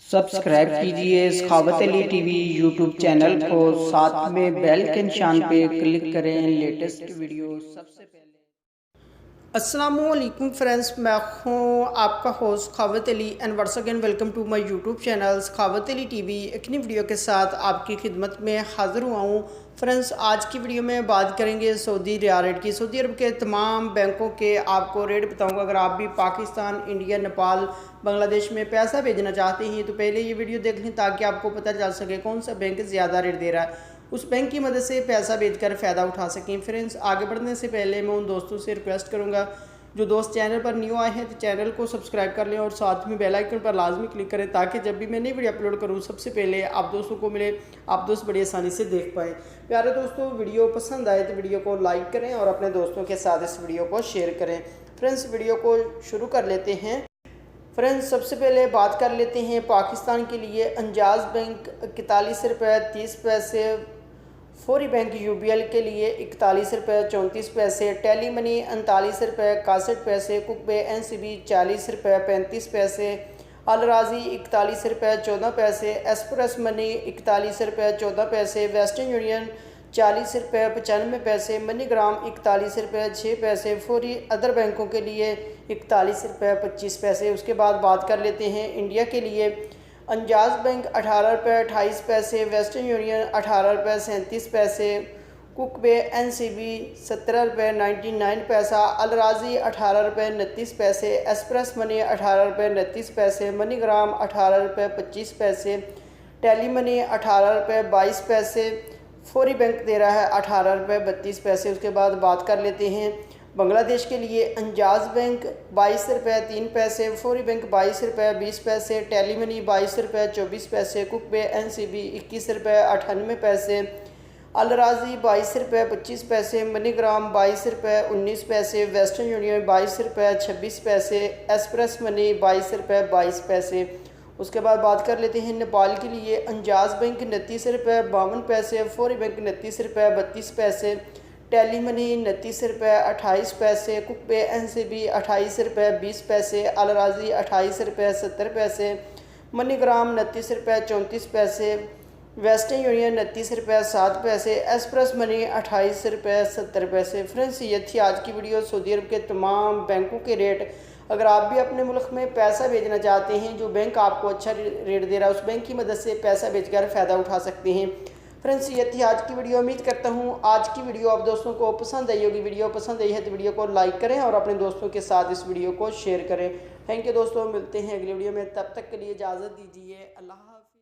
Subscribe कीजिए सखावत Ali TV YouTube channel को, साथ में बेल के निशान पे क्लिक करें लेटेस्ट वीडियो सबसे पहले। अस्सलामुअलैकुम फ्रेंड्स, मैं हूँ आपका host Sakhawat Ali and once again welcome to my YouTube channel Sakhawat Ali TV. एक नई वीडियो के साथ आपकी खिदमत में हाज़िर हुआ हूँ। फ्रेंड्स, आज की वीडियो में बात करेंगे सऊदी रियाल रेट की। सऊदी अरब के तमाम बैंकों के आपको रेट बताऊँगा। अगर आप भी पाकिस्तान, इंडिया, नेपाल, बांग्लादेश में पैसा भेजना चाहते हैं तो पहले ये वीडियो देख लें ताकि आपको पता चल सके कौन सा बैंक ज़्यादा रेट दे रहा है, उस बैंक की मदद से पैसा भेजकर फ़ायदा उठा सकें। फ्रेंड्स, आगे बढ़ने से पहले मैं उन दोस्तों से रिक्वेस्ट करूंगा जो दोस्त चैनल पर न्यू आए हैं तो चैनल को सब्सक्राइब कर लें और साथ में बेल आइकन पर लाजमी क्लिक करें ताकि जब भी मैं नई वीडियो अपलोड करूं सबसे पहले आप दोस्तों को मिले, आप दोस्त बड़ी आसानी से देख पाएँ। प्यारे दोस्तों, वीडियो पसंद आए तो वीडियो को लाइक करें और अपने दोस्तों के साथ इस वीडियो को शेयर करें। फ्रेंड्स, वीडियो को शुरू कर लेते हैं। फ्रेंड्स, सबसे पहले बात कर लेते हैं पाकिस्तान के लिए। अंजाज बैंक 41 रुपये 30 पैसे, फौरी बैंक यूबीएल के लिए 41 रुपये 34 पैसे, टेली मनी 39 रुपये 61 पैसे, कुकबे एनसीबी 40 रुपये 35 पैसे, अलराजी 41 रुपये 14 पैसे, एक्सप्रेस मनी 41 रुपये 14 पैसे, वेस्टर्न यूनियन 40 रुपये 95 पैसे, मनीग्राम 41 रुपये 6 पैसे, फौरी अदर बैंकों के लिए 41 रुपये 25 पैसे। उसके बाद बात कर लेते हैं इंडिया के लिए। अंजाज बैंक 18 रुपये 28 पैसे, वेस्टर्न यूनियन 18 रुपये 37 पैसे, कुकबे एनसीबी 17 रुपये 99 पैसा, अलराजी 18 रुपये 29 पैसे, एक्सप्रेस मनी 18 रुपये 29 पैसे, मनीग्राम 18 रुपये 25 पैसे, टेली मनी 18 रुपये 22 पैसे, फौरी बैंक दे रहा है 18 रुपये 32 पैसे। उसके बाद बात कर लेते हैं बांग्लादेश के लिए। अंजाज बैंक 22 रुपये 3 पैसे, फौरी बैंक 22 रुपये 20 पैसे, टेली मनी 22 रुपये 24 पैसे, कुकबे एनसीबी 21 रुपये 98 पैसे, अलराजी 22 रुपये 25 पैसे, मनीग्राम 22 रुपये 19 पैसे, वेस्टर्न यूनियन 22 रुपये 26 पैसे, एक्सप्रेस मनी 22 रुपये 22 पैसे। उसके बाद बात कर लेते हैं नेपाल के लिए। अंजाज बैंक 29 रुपये 52 पैसे, फौरी बैंक 29 रुपये 32 पैसे, टेली मनी 29 रुपये 28 पैसे, कुकबे एनसीबी 28 रुपये 20 पैसे, अलराजी 28 रुपये 70 पैसे, मनीग्राम 29 रुपये 34 पैसे, वेस्टर्न यूनियन 29 रुपये 7 पैसे, एक्सप्रेस मनी 28 रुपये 70 पैसे। फ्रेंड्स, ये थी आज की वीडियो सऊदी अरब के तमाम बैंकों के रेट। अगर आप भी अपने मुल्क में पैसा भेजना चाहते हैं, जो बैंक आपको अच्छा रेट दे रहा है उस बैंक की मदद से पैसा भेजकर फ़ायदा उठा सकते हैं। फ्रेंड्स, ये थी आज की वीडियो। उम्मीद करता हूँ आज की वीडियो आप दोस्तों को पसंद आई होगी। वीडियो पसंद आई है तो वीडियो को लाइक करें और अपने दोस्तों के साथ इस वीडियो को शेयर करें। थैंक यू दोस्तों, मिलते हैं अगली वीडियो में। तब तक के लिए इजाज़त दीजिए। अल्लाह।